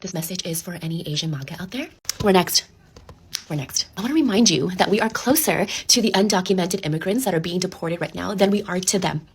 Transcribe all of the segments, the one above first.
This message is for any Asian MAGA out there. We're next. I want to remind you that we are closer to the undocumented immigrants that are being deported right now than we are to them.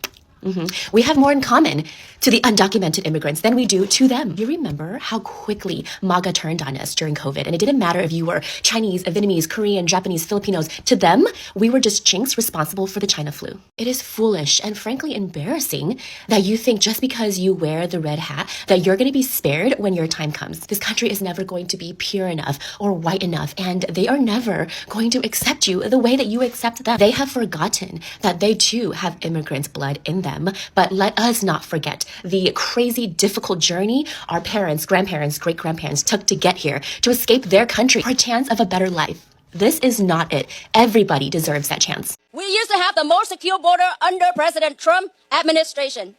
We have more in common to the undocumented immigrants than we do to them. You remember how quickly MAGA turned on us during COVID, and it didn't matter if you were Chinese, Vietnamese, Korean, Japanese, Filipinos. To them, we were just chinks responsible for the China flu. It is foolish and frankly embarrassing that you think just because you wear the red hat that you're going to be spared when your time comes. This country is never going to be pure enough or white enough, and they are never going to accept you the way that you accept them. They have forgotten that they too have immigrant blood in them. But let us not forget the crazy, difficult journey our parents, grandparents, great-grandparents took to get here, to escape their country for a chance of a better life. This is not it. Everybody deserves that chance. We used to have the most secure border under President Trump administration.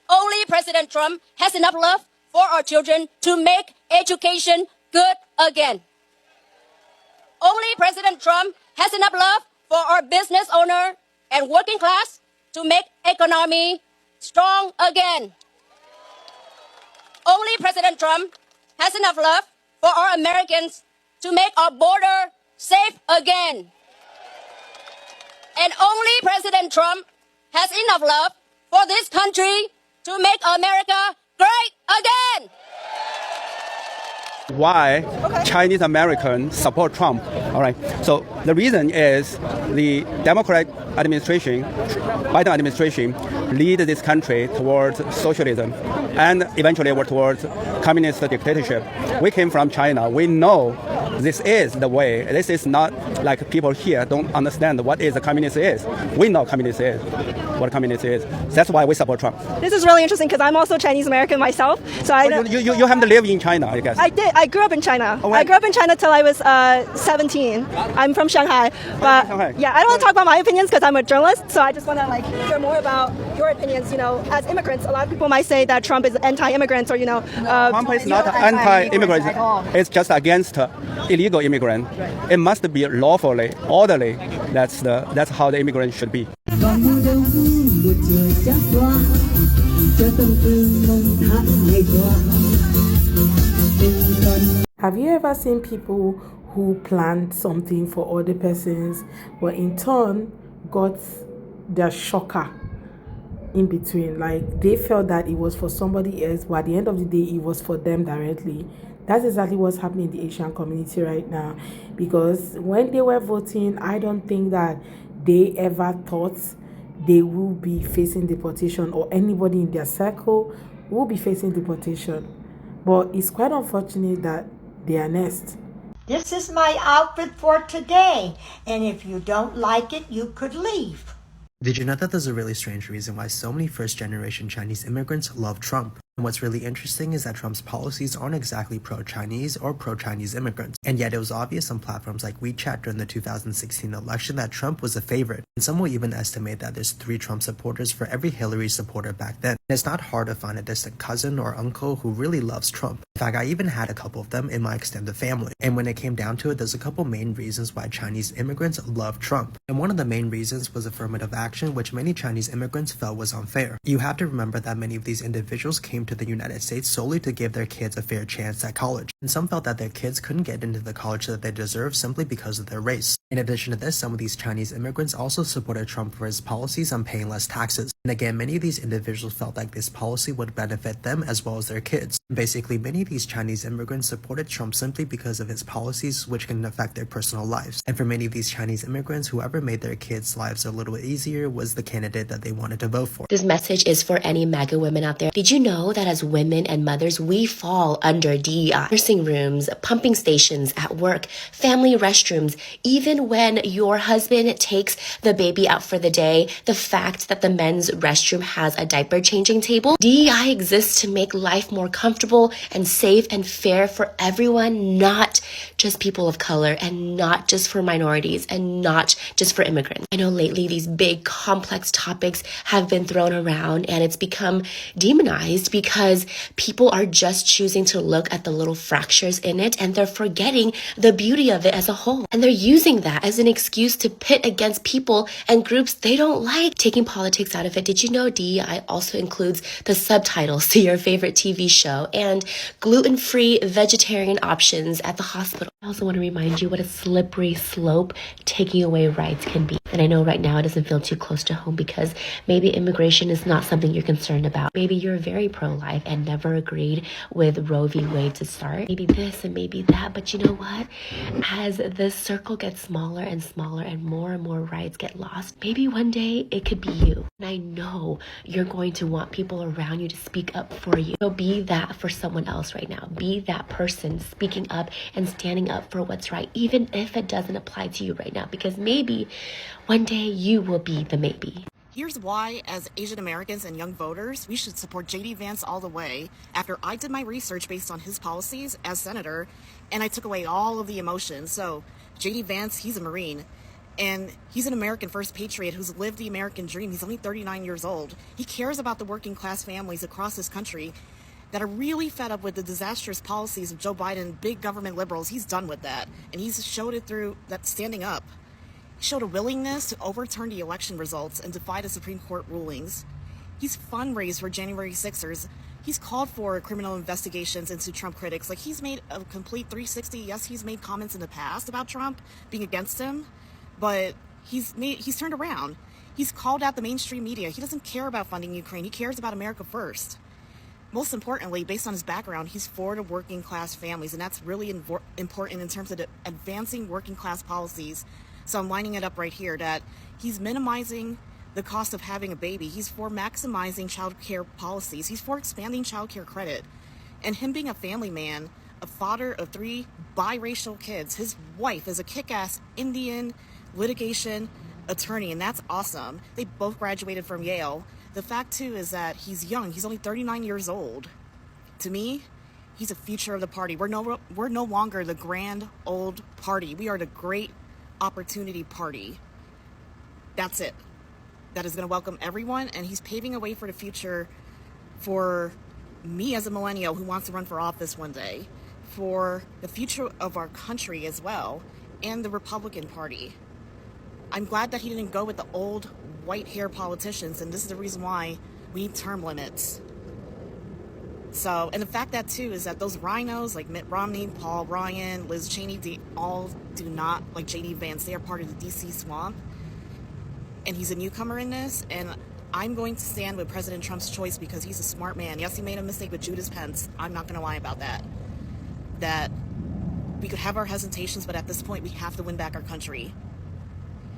Only President Trump has enough love for our children to make education good again. Only President Trump has enough love for our business owner and working class to make economy strong again. Only President Trump has enough love for our Americans to make our border safe again. And only President Trump has enough love for this country to make America great again. Why Chinese Americans support Trump? All right. So the reason is the Democratic administration, Biden administration, lead this country towards socialism and eventually towards communist dictatorship. We came from China. We know this is the way. This is not like people here don't understand what is a communist is. We know communist is what communist is. That's why we support Trump. This is really interesting because I'm also Chinese American myself. So I know you haven't lived in China, I guess. I did. I grew up in China. Oh, I grew up in China till I was 17. I'm from Shanghai. But Shanghai. yeah, I don't want to talk about my opinions because I'm a journalist. So I just want to hear more about your opinions. You know, as immigrants, a lot of people might say that Trump is anti-immigrants or Trump is not anti-immigrant. It's just against illegal immigrant. It must be lawfully, orderly. That's how the immigrant should be. Have you ever seen people who planned something for other persons but in turn got their shocker in between? Like they felt that it was for somebody else, but at the end of the day it was for them directly. That's exactly what's happening in the Asian community right now, because when they were voting, I don't think that they ever thought they will be facing deportation, or anybody in their circle will be facing deportation. But it's quite unfortunate that they are next. This is my outfit for today, and if you don't like it, you could leave. Did you know that there's a really strange reason why so many first-generation Chinese immigrants love Trump? And what's really interesting is that Trump's policies aren't exactly pro-Chinese or pro-Chinese immigrants. And yet it was obvious on platforms like WeChat during the 2016 election that Trump was a favorite. And some will even estimate that there's 3 Trump supporters for every Hillary supporter back then. And it's not hard to find a distant cousin or uncle who really loves Trump. In fact, I even had a couple of them in my extended family. And when it came down to it, there's a couple main reasons why Chinese immigrants love Trump. And one of the main reasons was affirmative action, which many Chinese immigrants felt was unfair. You have to remember that many of these individuals came to the United States solely to give their kids a fair chance at college. And some felt that their kids couldn't get into the college that they deserve simply because of their race. In addition to this, some of these Chinese immigrants also supported Trump for his policies on paying less taxes. And again, many of these individuals felt like this policy would benefit them as well as their kids. Basically, many of these Chinese immigrants supported Trump simply because of his policies, which can affect their personal lives. And for many of these Chinese immigrants, whoever made their kids' lives a little bit easier was the candidate that they wanted to vote for. This message is for any MAGA women out there. Did you know that as women and mothers, we fall under DEI? Nursing rooms, pumping stations at work, family restrooms, even when your husband takes the baby out for the day, the fact that the men's restroom has a diaper changing table. DEI exists to make life more comfortable and safe and fair for everyone, not just people of color and not just for minorities and not just for immigrants. I know lately these big complex topics have been thrown around and it's become demonized because people are just choosing to look at the little fractures in it and they're forgetting the beauty of it as a whole. And they're using that that as an excuse to pit against people and groups they don't like. Taking politics out of it, did you know DEI also includes the subtitles to your favorite TV show and gluten-free vegetarian options at the hospital? I also want to remind you what a slippery slope taking away rights can be. And I know right now it doesn't feel too close to home because maybe immigration is not something you're concerned about. Maybe you're very pro-life and never agreed with Roe v. Wade to start. Maybe this and maybe that, but you know what? As this circle gets smaller and smaller and more rights get lost, maybe one day it could be you. And I know you're going to want people around you to speak up for you. So be that for someone else right now. Be that person speaking up and standing up for what's right, even if it doesn't apply to you right now, because maybe one day you will be the maybe. Here's why, as Asian Americans and young voters, we should support JD Vance all the way. After I did my research based on his policies as senator, and I took away all of the emotions. So JD Vance, he's a Marine, and he's an American first patriot who's lived the American dream. He's only 39 years old. He cares about the working class families across this country that are really fed up with the disastrous policies of Joe Biden, big government liberals. He's done with that, and he's showed it through that standing up. He showed a willingness to overturn the election results and defy the Supreme Court rulings. He's fundraised for January 6ers. He's called for criminal investigations into Trump critics. Like, he's made a complete 360. Yes, he's made comments in the past about Trump being against him, but he's turned around. He's called out the mainstream media. He doesn't care about funding Ukraine. He cares about America first. Most importantly, based on his background, he's for the working class families, and that's really important in terms of advancing working class policies. So I'm lining it up right here that he's minimizing the cost of having a baby. He's for maximizing child care policies. He's for expanding child care credit. And him being a family man, a father of 3 biracial kids, his wife is a kick-ass Indian litigation attorney, and that's awesome. They both graduated from Yale. The fact, too, is that he's young. He's only 39 years old. To me, he's a future of the party. We're no longer the grand old party. We are the great opportunity party. That's it. That is going to welcome everyone, and he's paving a way for the future for me as a millennial who wants to run for office one day, for the future of our country as well, and the Republican Party. I'm glad that he didn't go with the old white hair politicians, and this is the reason why we need term limits. So, and the fact that too is that those rhinos like Mitt Romney, Paul Ryan, Liz Cheney, they all do not like JD Vance. They are part of the DC swamp, and he's a newcomer in this, and I'm going to stand with President Trump's choice because he's a smart man. Yes, he made a mistake with Judas Pence. I'm not going to lie about that. That we could have our hesitations, but at this point we have to win back our country.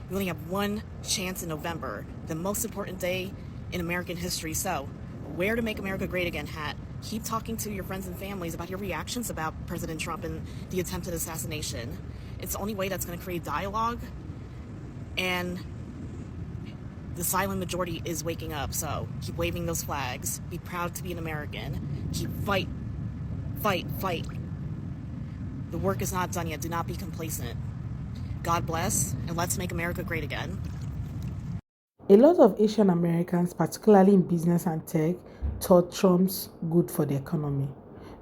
We only have one chance in November, the most important day in American history. So, wear to Make America Great Again hat. Keep talking to your friends and families about your reactions about President Trump and the attempted assassination. It's the only way that's going to create dialogue, and the silent majority is waking up. So keep waving those flags. Be proud to be an American. Keep fight. The work is not done yet. Do not be complacent. God bless, and let's make America great again. A lot of Asian Americans, particularly in business and tech, thought Trump's good for the economy.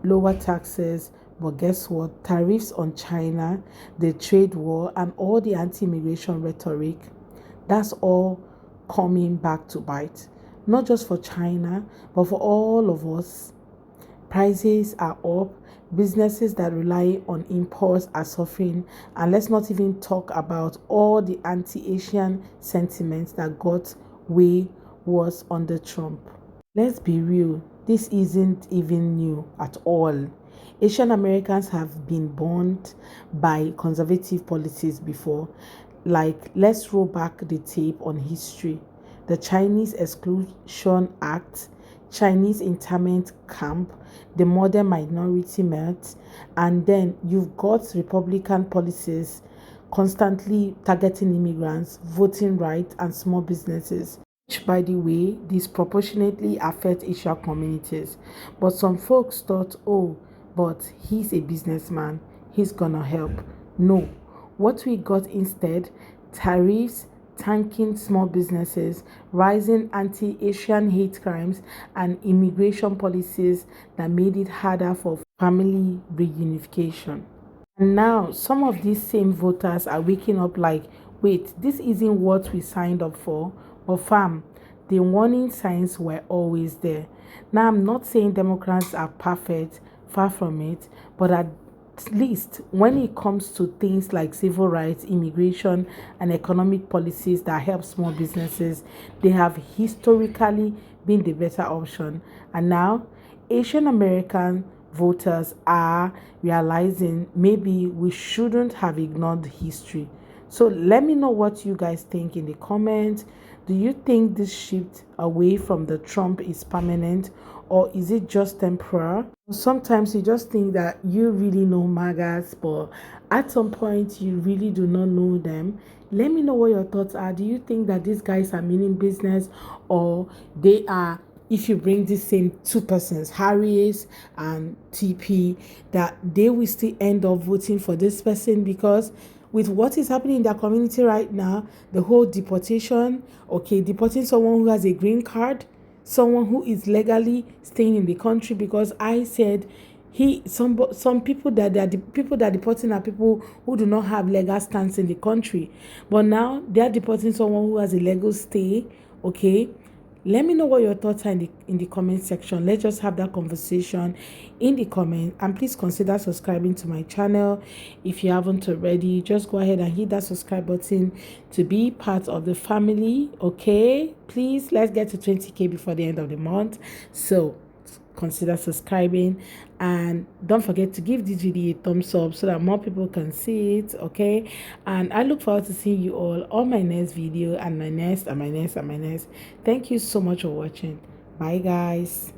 Lower taxes, but guess what? Tariffs on China, the trade war, and all the anti-immigration rhetoric, that's all coming back to bite. Not just for China, but for all of us. Prices are up, businesses that rely on imports are suffering, and let's not even talk about all the anti-Asian sentiments that got way worse under Trump. Let's be real, this isn't even new at all. Asian Americans have been burned by conservative policies before. Like, let's roll back the tape on history. The Chinese Exclusion Act, Chinese internment camp, the modern minority melt, and then you've got Republican policies constantly targeting immigrants, voting rights, and small businesses, which, by the way, disproportionately affect Asian communities. But some folks thought, oh, but he's a businessman, he's gonna help. No, what we got instead, tariffs, tanking small businesses, rising anti-Asian hate crimes, and immigration policies that made it harder for family reunification. And now some of these same voters are waking up like, wait, this isn't what we signed up for. But fam, the warning signs were always there. Now I'm not saying Democrats are perfect, far from it, but at least when it comes to things like civil rights, immigration, and economic policies that help small businesses, they have historically been the better option. And now Asian American voters are realizing maybe we shouldn't have ignored history. So let me know what you guys think in the comments. Do you think this shift away from the Trump is permanent, or is it just temporary? Sometimes you just think that you really know MAGAs, but at some point you really do not know them. Let me know what your thoughts are. Do you think that these guys are meaning business, or they are, if you bring the same two persons, Harris and TP, that they will still end up voting for this person? Because with what is happening in their community right now, the whole deportation, okay, deporting someone who has a green card, someone who is legally staying in the country, because I said some people that the people that are deporting are people who do not have legal stance in the country, but now they are deporting someone who has a legal stay. Okay, let me know what your thoughts are in the comment section. Let's just have that conversation in the comment, and please consider subscribing to my channel if you haven't already. Just go ahead and hit that subscribe button to be part of the family. Okay, please, let's get to 20K before the end of the month, so consider subscribing, and don't forget to give this video a thumbs up so that more people can see it. Okay, and I look forward to seeing you all on my next video, and my next. Thank you so much for watching. Bye guys.